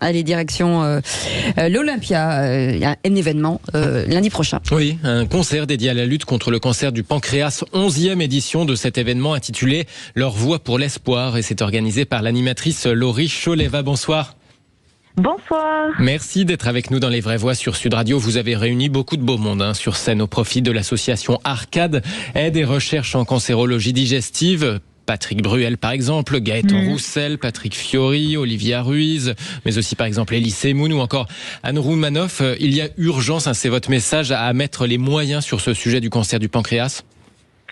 Allez, direction l'Olympia. Il y a un événement lundi prochain. Oui, un concert dédié à la lutte contre le cancer du pancréas. 11e édition de cet événement intitulé « Leur voix pour l'espoir ». Et c'est organisé par l'animatrice Laurie Choleva. Bonsoir. Bonsoir. Merci d'être avec nous dans Les Vraies Voix sur Sud Radio. Vous avez réuni beaucoup de beau monde sur scène au profit de l'association Arcade, aide et recherche en cancérologie digestive. Patrick Bruel par exemple, Gaëtan Roussel, Patrick Fiori, Olivia Ruiz, mais aussi par exemple Elie Semoun ou encore Anne Roumanoff. Il y a urgence, c'est votre message, à mettre les moyens sur ce sujet du cancer du pancréas.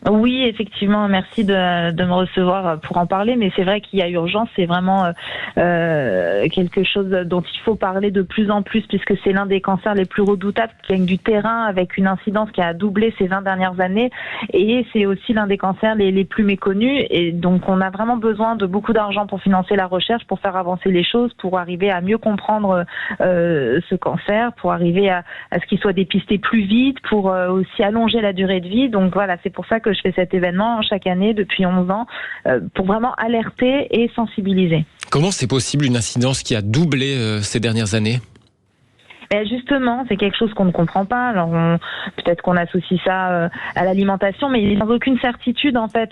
Oui, effectivement, merci de me recevoir pour en parler, mais c'est vrai qu'il y a urgence, c'est vraiment quelque chose dont il faut parler de plus en plus, puisque c'est l'un des cancers les plus redoutables, qui gagne du terrain avec une incidence qui a doublé ces 20 dernières années, et c'est aussi l'un des cancers les plus méconnus, et donc on a vraiment besoin de beaucoup d'argent pour financer la recherche, pour faire avancer les choses, pour arriver à mieux comprendre ce cancer, pour arriver à ce qu'il soit dépisté plus vite, pour aussi allonger la durée de vie. Donc voilà, c'est pour ça que je fais cet événement chaque année depuis 11 ans pour vraiment alerter et sensibiliser. Comment c'est possible une incidence qui a doublé ces dernières années ? Et justement, c'est quelque chose qu'on ne comprend pas. Alors peut-être qu'on associe ça à l'alimentation, mais sans aucune certitude en fait.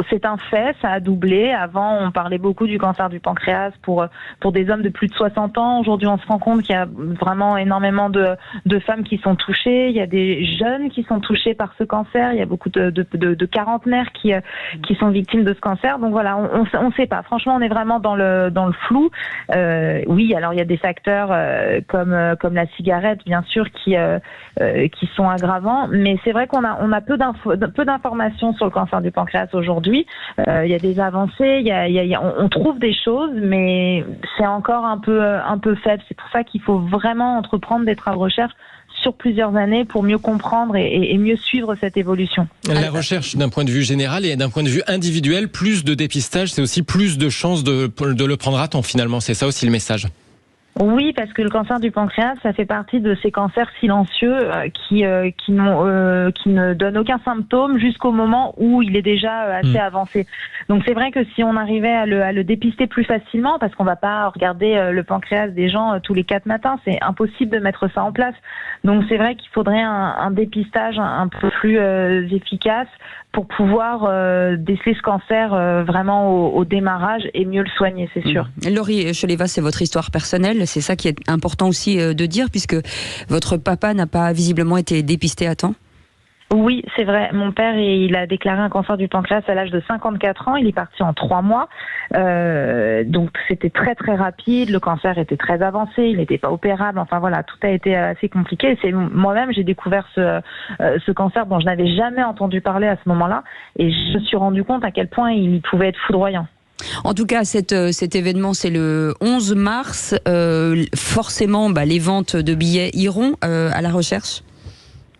C'est un fait, ça a doublé. Avant, on parlait beaucoup du cancer du pancréas pour des hommes de plus de 60 ans. Aujourd'hui, on se rend compte qu'il y a vraiment énormément de femmes qui sont touchées. Il y a des jeunes qui sont touchés par ce cancer. Il y a beaucoup de quarantenaires qui sont victimes de ce cancer. Donc voilà, on sait pas. Franchement, on est vraiment dans le flou. Oui, alors il y a des facteurs comme la cigarette, bien sûr, qui sont aggravants. Mais c'est vrai qu'on a peu d'informations sur le cancer du pancréas aujourd'hui. Il y a des avancées, on trouve des choses, mais c'est encore un peu faible. C'est pour ça qu'il faut vraiment entreprendre des travaux de recherche sur plusieurs années pour mieux comprendre et mieux suivre cette évolution. La recherche d'un point de vue général et d'un point de vue individuel, plus de dépistage, c'est aussi plus de chances de le prendre à temps finalement. C'est ça aussi le message. Oui, parce que le cancer du pancréas, ça fait partie de ces cancers silencieux qui ne donnent aucun symptôme jusqu'au moment où il est déjà assez avancé. Donc c'est vrai que si on arrivait à le dépister plus facilement, parce qu'on va pas regarder le pancréas des gens tous les 4 matins, c'est impossible de mettre ça en place. Donc c'est vrai qu'il faudrait un dépistage un peu plus efficace pour pouvoir déceler ce cancer vraiment au démarrage et mieux le soigner, c'est sûr. Laurie Choleva, c'est votre histoire personnelle, c'est ça qui est important aussi de dire, puisque votre papa n'a pas visiblement été dépisté à temps. Oui, c'est vrai. Mon père, il a déclaré un cancer du pancréas à l'âge de 54 ans. Il est parti en 3 mois. Donc, c'était très, très rapide. Le cancer était très avancé. Il n'était pas opérable. Enfin, voilà, tout a été assez compliqué. C'est moi-même, j'ai découvert ce cancer dont je n'avais jamais entendu parler à ce moment-là. Et je me suis rendu compte à quel point il pouvait être foudroyant. En tout cas, cet événement, c'est le 11 mars. Forcément, les ventes de billets iront à la recherche.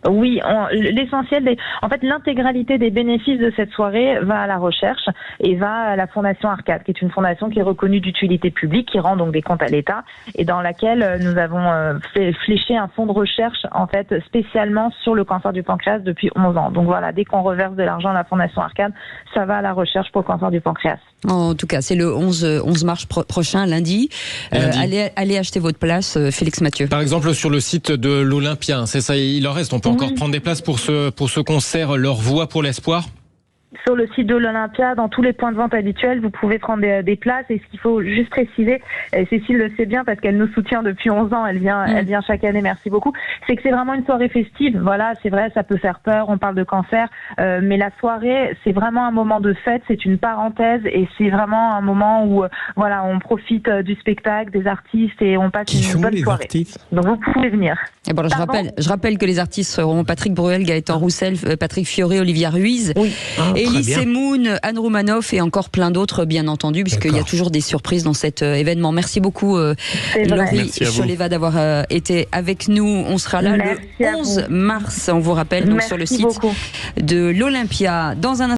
Oui, l'essentiel en fait, l'intégralité des bénéfices de cette soirée va à la recherche et va à la Fondation Arcade, qui est une fondation qui est reconnue d'utilité publique, qui rend donc des comptes à l'État et dans laquelle nous avons fléché un fonds de recherche, en fait, spécialement sur le cancer du pancréas depuis 11 ans. Donc voilà, dès qu'on reverse de l'argent à la Fondation Arcade, ça va à la recherche pour le cancer du pancréas. En tout cas, c'est le 11 mars prochain, lundi. Allez acheter votre place, Félix Mathieu. Par exemple, sur le site de l'Olympia, c'est ça, il en reste. On peut encore prendre des places pour ce concert, Leur Voix pour l'espoir. Sur le site de l'Olympia, dans tous les points de vente habituels, vous pouvez prendre des places. Et ce qu'il faut juste préciser, et Cécile le sait bien parce qu'elle nous soutient depuis 11 ans, elle vient chaque année, merci beaucoup, c'est que c'est vraiment une soirée festive. Voilà, c'est vrai, ça peut faire peur, on parle de cancer, mais la soirée, c'est vraiment un moment de fête, c'est une parenthèse et c'est vraiment un moment où voilà, on profite du spectacle, des artistes et on passe une bonne soirée. Donc vous pouvez venir. Et bon, je rappelle que les artistes seront Patrick Bruel, Gaëtan Roussel, Patrick Fiori, Olivia Ruiz. Oui. Elie Semoun, Anne Roumanoff et encore plein d'autres, bien entendu, puisqu'il y a toujours des surprises dans cet événement. Merci beaucoup, Laurie Choleva, d'avoir été avec nous. On sera là le 11 mars, on vous rappelle, donc sur le site de l'Olympia. Dans un